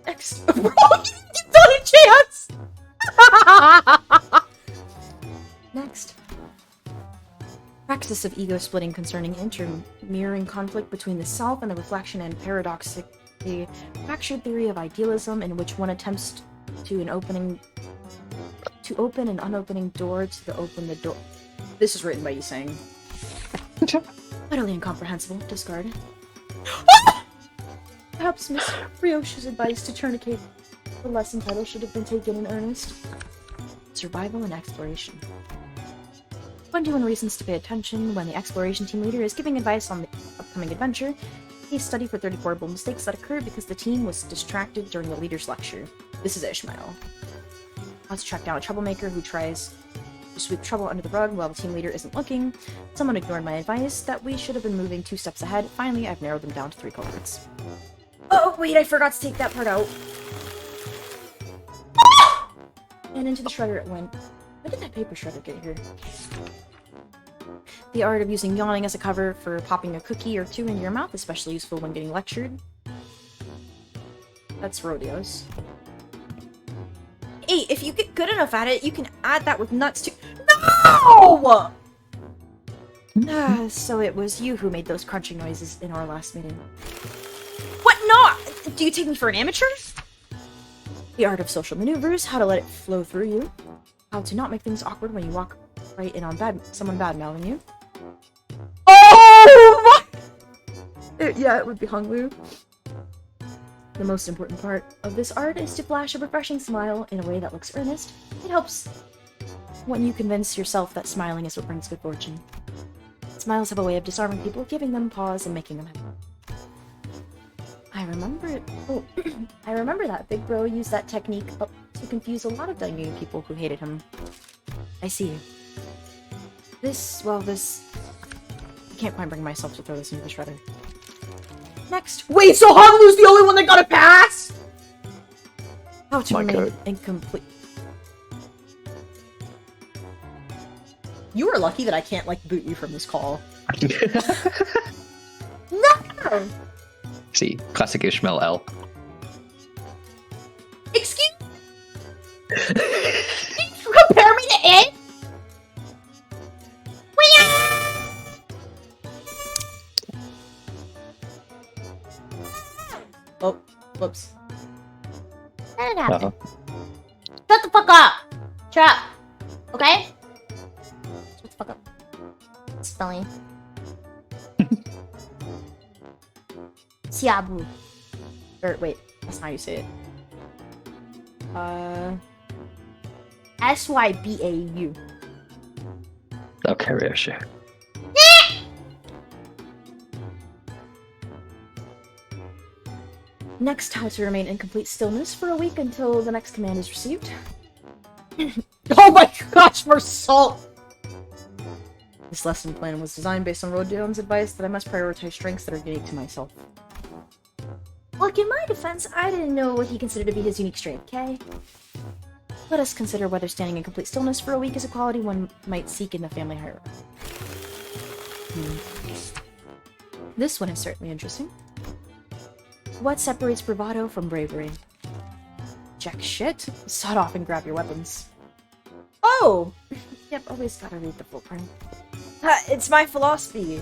Next. Bro, you didn't give Don a chance! Next. Praxis of ego-splitting concerning inter-mirroring conflict between the self and the reflection and paradoxically fractured theory of idealism in which one attempts to open an unopening door to open the door. This is written by you saying. Utterly incomprehensible. Discard. Perhaps Miss Brioche's advice to tourniquet the lesson title should have been taken in earnest. Survival and exploration. 21 reasons to pay attention when the exploration team leader is giving advice on the upcoming adventure. Case study for 34 bold mistakes that occurred because the team was distracted during the leader's lecture. This is Ishmael. Let's track down a troublemaker who tries to sweep trouble under the rug while the team leader isn't looking. Someone ignored my advice that we should have been moving 2 steps ahead. Finally, I've narrowed them down to 3 culprits. Oh, wait, I forgot to take that part out. And into the shredder it went. When did that paper shredder get here? The art of using yawning as a cover for popping a cookie or 2 into your mouth, especially useful when getting lectured. That's rodeos. Hey, if you get good enough at it, you can add that with nuts too. No! So it was you who made those crunching noises in our last meeting. What? No! Do you take me for an amateur? The art of social maneuvers, how to let it flow through you. How to not make things awkward when you walk right in on someone bad-mouthing you. Oh! Yeah, it would be Honglu. The most important part of this art is to flash a refreshing smile in a way that looks earnest. It helps when you convince yourself that smiling is what brings good fortune. Smiles have a way of disarming people, giving them pause and making them happy. I remember that Big Bro used that technique to confuse a lot of Daimyo people who hated him. I see. I can't quite bring myself to throw this into the shredder. Next. Wait, so Hanlu's the only one that got a pass? How to remain incomplete. You are lucky that I can't, like, boot you from this call. No! See, classic Ishmael L. Excuse me? You compare me to it? Oh, whoops. That didn't happen. Shut the fuck up! Shut up! Okay? Shut the fuck up. Spelling. Siabu. Or, wait, that's not how you say it. Sybaau. Okay, Ryoshu. Next, how to remain in complete stillness for a week until the next command is received. Oh my gosh, more salt! This lesson plan was designed based on Rodeon's advice that I must prioritize strengths that are unique to myself. Look, in my defense, I didn't know what he considered to be his unique strength, okay? Let us consider whether standing in complete stillness for a week is a quality one might seek in the family hierarchy. This one is certainly interesting. What separates bravado from bravery? Jack shit. Sod off and grab your weapons. Oh! Yep, always gotta read the full print. It's my philosophy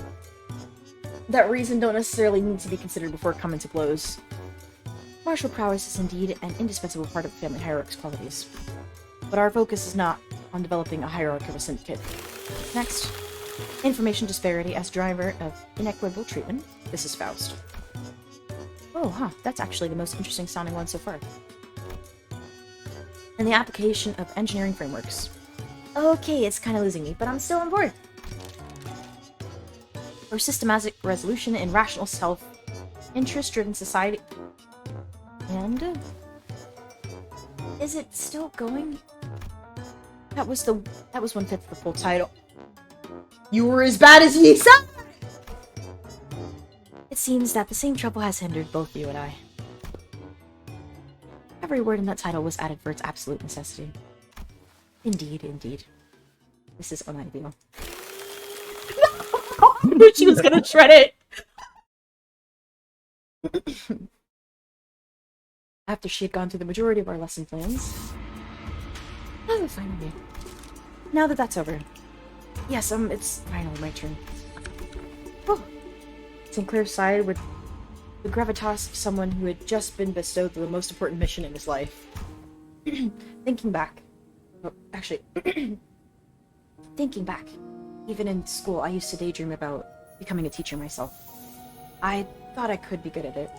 that reason don't necessarily need to be considered before coming to blows. Martial prowess is indeed an indispensable part of the family hierarch's qualities. But our focus is not on developing a hierarch of a syndicate. Next, information disparity as driver of inequitable treatment. This is Faust. Oh, huh, that's actually the most interesting sounding one so far. And the application of engineering frameworks. Okay, it's kind of losing me, but I'm still on board. For systematic resolution in rational self, interest-driven society. And is it still going? That was 1/5 of the full title. You were as bad as ye said. It seems that the same trouble has hindered both you and I. Every word in that title was added for its absolute necessity. Indeed, indeed. This is unideal. I knew she was gonna shred it! After she had gone through the majority of our lesson plans... Oh, finally. Now that that's over. Yes, it's finally my turn. Oh. Sinclair sighed with the gravitas of someone who had just been bestowed the most important mission in his life. Thinking back... Oh, actually... Thinking back, even in school, I used to daydream about becoming a teacher myself. I thought I could be good at it.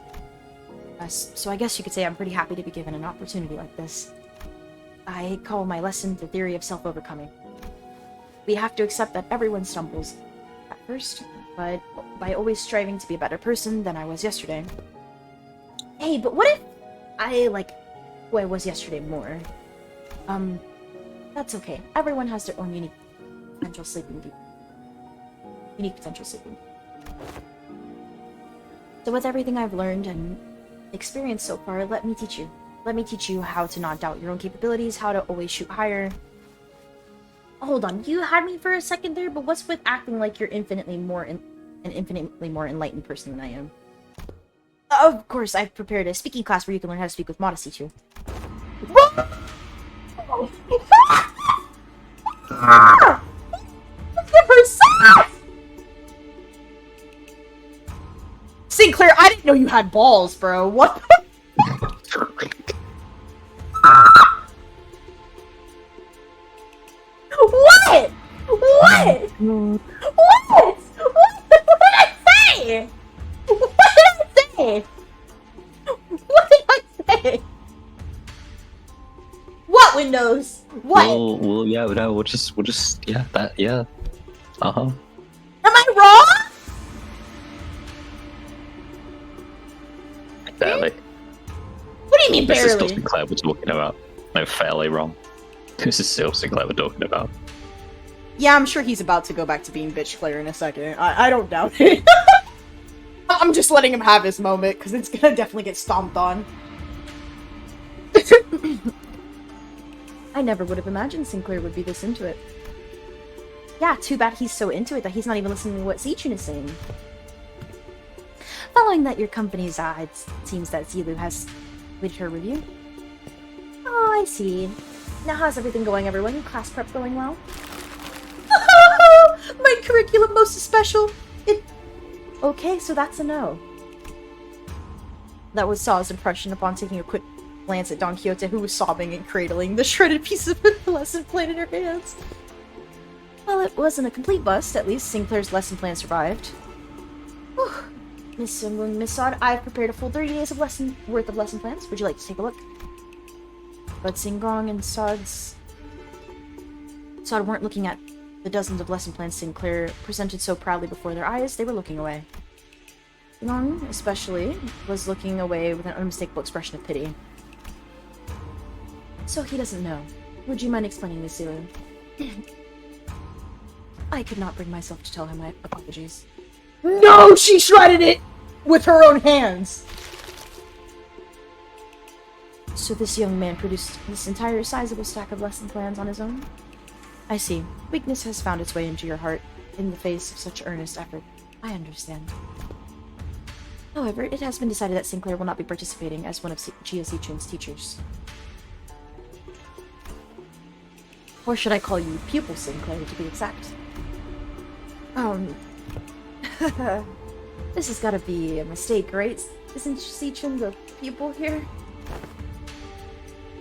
So I guess you could say I'm pretty happy to be given an opportunity like this. I call my lesson the theory of self-overcoming. We have to accept that everyone stumbles at first, but by always striving to be a better person than I was yesterday. Hey, but what if I like who I was yesterday more? That's okay. Everyone has their own unique potential sleeping deep. Unique potential sleeping. So with everything I've learned and experienced so far, let me teach you. Let me teach you how to not doubt your own capabilities, how to always shoot higher. Hold on, you had me for a second there, but what's with acting like you're infinitely more enlightened person than I am? Of course, I've prepared a speaking class where you can learn how to speak with modesty too. Sinclair, I didn't know you had balls, bro. What? What? What? What? What did I say? What did I say? What did I say? What Windows? What? Well, yeah, no, we'll just, yeah, that, yeah. Uh-huh. Am I wrong? Barely. What do you mean This is still barely? Sinclair we're talking about. No, fairly wrong. This is still Sinclair we're talking about. Yeah, I'm sure he's about to go back to being bitch Claire in a second. I don't doubt it. I'm just letting him have his moment, because it's gonna definitely get stomped on. I never would have imagined Sinclair would be this into it. Yeah, too bad he's so into it that he's not even listening to what Seichun is saying. Following that your company's it seems that Zilu has completed her review. Oh, I see. Now how's everything going, everyone? Class prep going well? My curriculum most special. Okay, so that's a no. That was Saw's impression upon taking a quick glance at Don Quixote, who was sobbing and cradling the shredded piece of lesson plan in her hands. Well, it wasn't a complete bust. At least Sinclair's lesson plan survived. Whew. Miss Sunwoo, Miss Sod, I've prepared a full 30 days of worth of lesson plans. Would you like to take a look? But Singong and Sod weren't looking at the dozens of lesson plans Sinclair presented so proudly before their eyes. They were looking away. Singong, especially, was looking away with an unmistakable expression of pity. So he doesn't know. Would you mind explaining this, Zilu? I could not bring myself to tell him my apologies. No, she shredded it with her own hands! So this young man produced this entire sizable stack of lesson plans on his own? I see. Weakness has found its way into your heart in the face of such earnest effort. I understand. However, it has been decided that Sinclair will not be participating as one of Gia Seichun's teachers. Or should I call you Pupil Sinclair, to be exact? This has gotta be a mistake, right? Isn't Seachin the pupil here?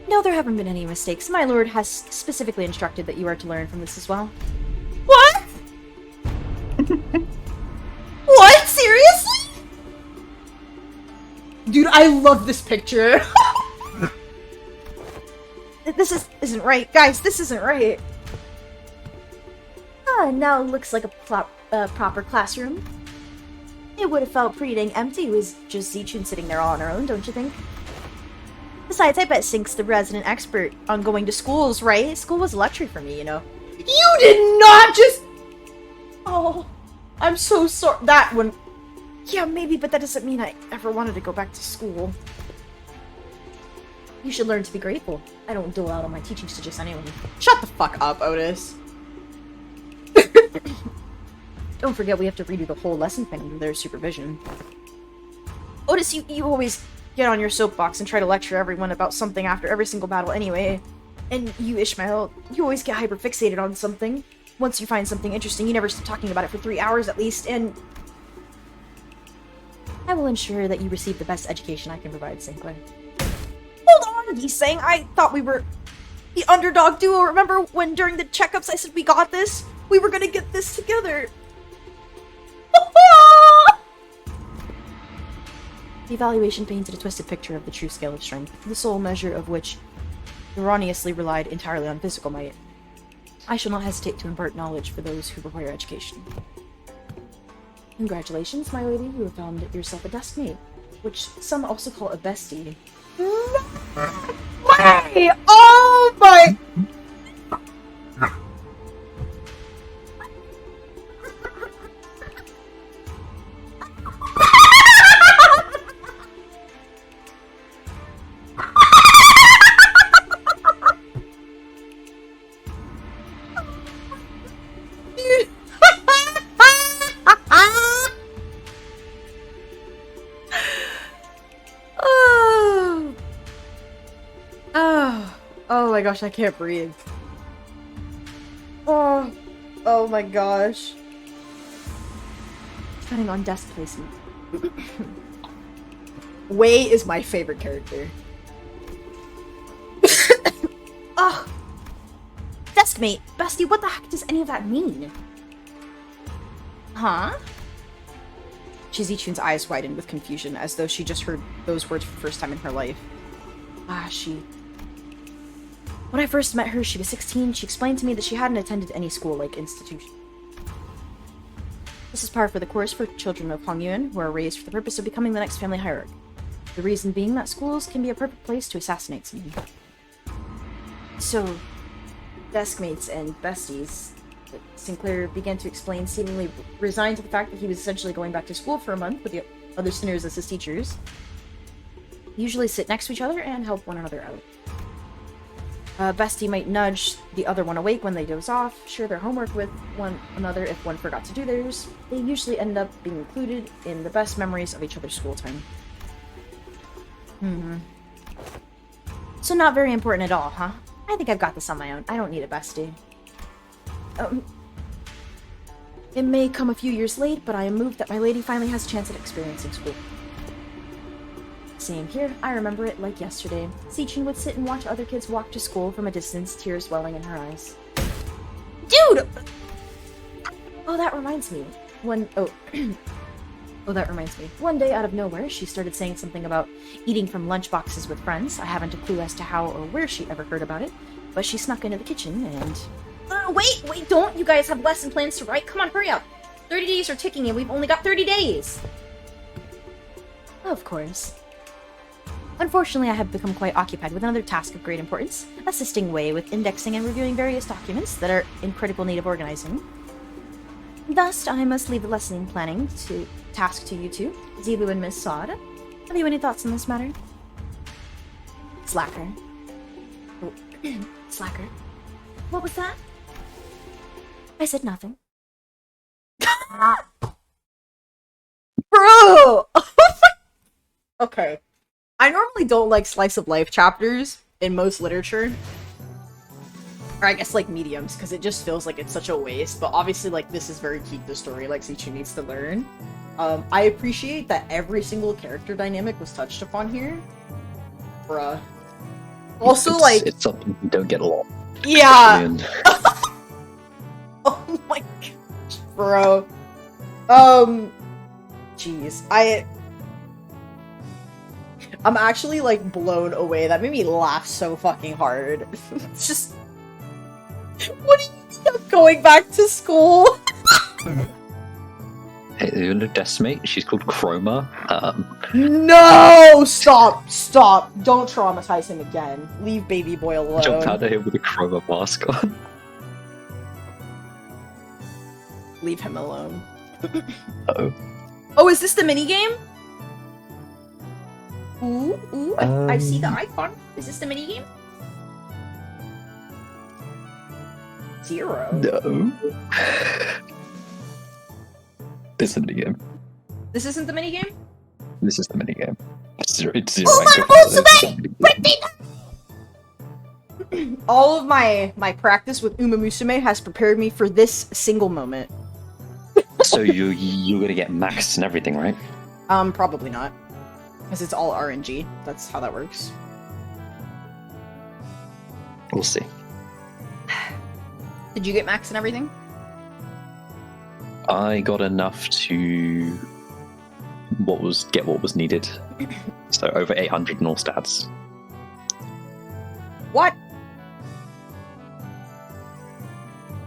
No, there haven't been any mistakes. My lord has specifically instructed that you are to learn from this as well. What? What? Seriously? Dude, I love this picture. This isn't right. Guys, this isn't right. Now it looks like a proper classroom. It would have felt pretty dang empty with just Zichun sitting there all on her own, don't you think? Besides, I bet Sink's the resident expert on going to schools, right? School was luxury for me, you know. You did not just... Oh, I'm so sorry. That one... Yeah, maybe, but that doesn't mean I ever wanted to go back to school. You should learn to be grateful. I don't dole out on my teachings to just anyone. Shut the fuck up, Otis. Don't forget we have to redo the whole lesson plan under their supervision. Otis, you always get on your soapbox and try to lecture everyone about something after every single battle anyway. And you, Ishmael, you always get hyper-fixated on something. Once you find something interesting, you never stop talking about it for 3 hours at least, and... I will ensure that you receive the best education I can provide, Sinclair. Hold on, he's saying I thought we were the underdog duo. Remember when during the checkups I said we got this? We were gonna get this together. The evaluation painted a twisted picture of the true scale of strength, the sole measure of which erroneously relied entirely on physical might. I shall not hesitate to impart knowledge for those who require education. Congratulations, my lady, you have found yourself a deskmate, which some also call a bestie. Wait! Oh my... Oh my gosh, I can't breathe. Oh my gosh. Depending on desk placement. Wei is my favorite character. Oh, deskmate, bestie, what the heck does any of that mean? Huh? Chizichun's eyes widened with confusion, as though she just heard those words for the first time in her life. When I first met her, she was 16. She explained to me that she hadn't attended any school-like institution. This is par for the course for children of Hongyuan, who are raised for the purpose of becoming the next family hierarch. The reason being that schools can be a perfect place to assassinate someone. So, deskmates and besties, Sinclair began to explain, seemingly resigned to the fact that he was essentially going back to school for a month with the other sinners as his teachers. Usually sit next to each other and help one another out. Bestie might nudge the other one awake when they doze off, share their homework with one another if one forgot to do theirs. They usually end up being included in the best memories of each other's school time. So not very important at all, huh? I think I've got this on my own. I don't need a bestie. It may come a few years late, but I am moved that my lady finally has a chance at experiencing school. Same here. I remember it like yesterday. Sichin would sit and watch other kids walk to school from a distance, tears welling in her eyes. Dude! Oh, that reminds me. That reminds me. One day, out of nowhere, she started saying something about eating from lunchboxes with friends. I haven't a clue as to how or where she ever heard about it, but she snuck into the kitchen and... wait, don't! You guys have lesson plans to write? Come on, hurry up! 30 days are ticking and we've only got 30 days! Of course. Unfortunately, I have become quite occupied with another task of great importance, assisting Wei with indexing and reviewing various documents that are in critical need of organizing. Thus, I must leave the lesson planning task to you two, Zebu and Miss Sod. Have you any thoughts on this matter? Slacker. Oh, Slacker. What was that? I said nothing. Bro! Okay. I normally don't like slice of life chapters in most literature. Or I guess, like, mediums, because it just feels like it's such a waste, but obviously, like, this is very key to the story, like, Zichu needs to learn. I appreciate that every single character dynamic was touched upon here. Bruh. Also, it's something you don't get a lot. Yeah! Oh my gosh, bro. Jeez. I'm actually, like, blown away. That made me laugh so fucking hard. It's just... What do you mean I'm going back to school? Hey, you want to decimate? She's called Chroma. No! Stop! Stop! Don't traumatize him again. Leave baby boy alone. Jump out of here with a Chroma mask on. Leave him alone. Uh-oh. Oh, is this the minigame? Ooh, I see the icon. Is this the minigame? 0. No. This isn't the game. This isn't the minigame? This is the minigame. It's zero. All of my practice with Uma Musume has prepared me for this single moment. So you're gonna get maxed and everything, right? Probably not. Because it's all RNG. That's how that works. We'll see. Did you get max and everything? I got enough to get what was needed. So over 800 in all stats. What?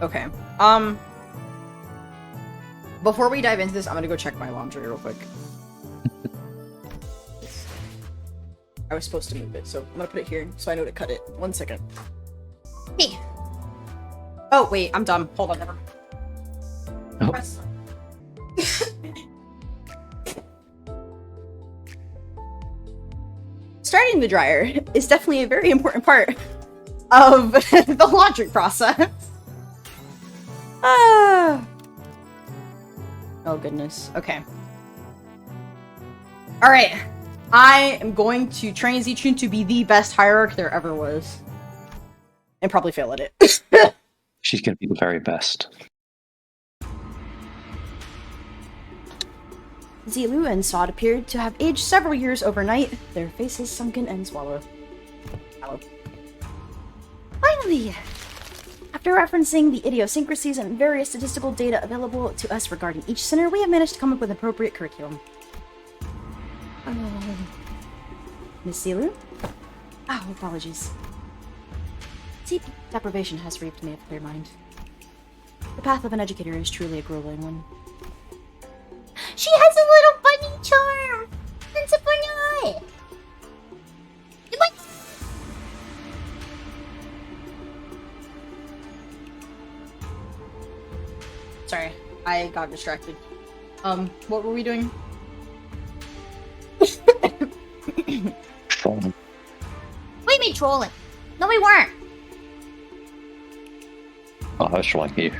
Okay. Before we dive into this, I'm gonna go check my laundry real quick. I was supposed to move it, so I'm gonna put it here so I know to cut it. 1 second. Hey! Oh, wait, I'm dumb. Hold on, never mind. Oh. Press. Starting the dryer is definitely a very important part of the laundry process. Ah. Oh goodness. Okay. Alright. I am going to train Zichun to be the best hierarch there ever was. And probably fail at it. She's gonna be the very best. Zilu and Sod appeared to have aged several years overnight, their faces sunken and swallowed. Finally! After referencing the idiosyncrasies and various statistical data available to us regarding each center, we have managed to come up with an appropriate curriculum. Miss Zilu? Oh, apologies. Sleep deprivation has reaped me of clear mind. The path of an educator is truly a grueling one. She has a little bunny charm! It's a bunny! What? Sorry, I got distracted. What were we doing? Trolling. What do you mean trolling? No, we weren't. Oh, I was trolling you.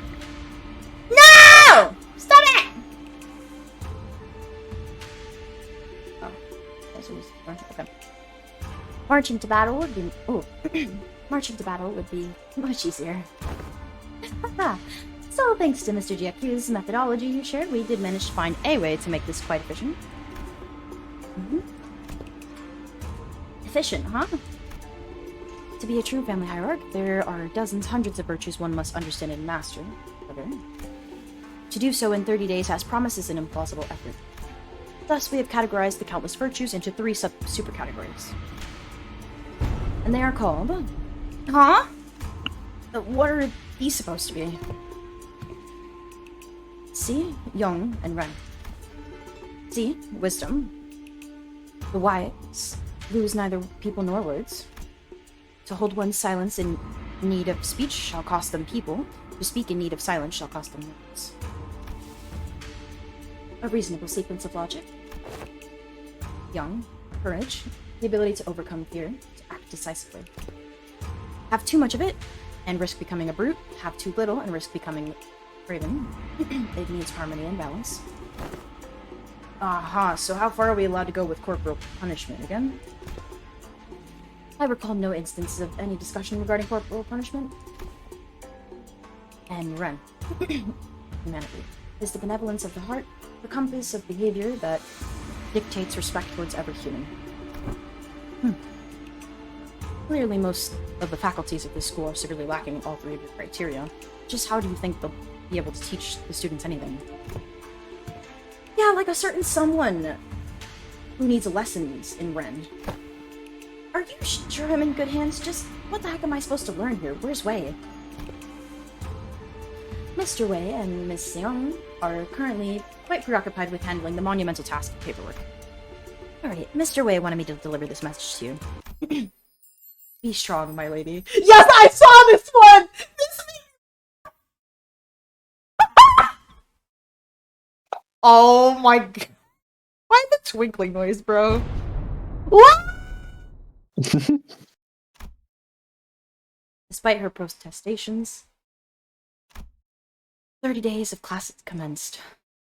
No! Stop it! Oh, okay. Marching to battle would be... Oh. Marching to battle would be much easier. So, thanks to Mr. GFQ's methodology you shared, we did manage to find a way to make this quite efficient. Efficient, huh? To be a true family hierarch, there are dozens, hundreds of virtues one must understand and master. To do so in 30 days has promises an implausible effort. Thus, we have categorized the countless virtues into 3 super categories. And they are called... Huh? What are these supposed to be? C, young and ren. C, wisdom. The wise lose neither people nor words. To hold one's silence in need of speech shall cost them people. To speak in need of silence shall cost them words. A reasonable sequence of logic. Young, courage, the ability to overcome fear, to act decisively. Have too much of it, and risk becoming a brute. Have too little, and risk becoming craven. It needs harmony and balance. Aha, so how far are we allowed to go with corporal punishment again? I recall no instances of any discussion regarding corporal punishment. And Ren. Humanity is the benevolence of the heart, the compass of behavior that dictates respect towards every human. Clearly, most of the faculties of this school are severely lacking in all three of your criteria. Just how do you think they'll be able to teach the students anything? Yeah, like a certain someone who needs lessons in Ren. Are you sure I'm in good hands? Just what the heck am I supposed to learn here? Where's Wei? Mr. Wei and Miss Seong are currently quite preoccupied with handling the monumental task of paperwork. Alright, Mr. Wei wanted me to deliver this message to you. Be strong, my lady. Yes, I saw this one! Oh my god. Why the twinkling noise, bro? What? Despite her protestations, 30 days of class commenced.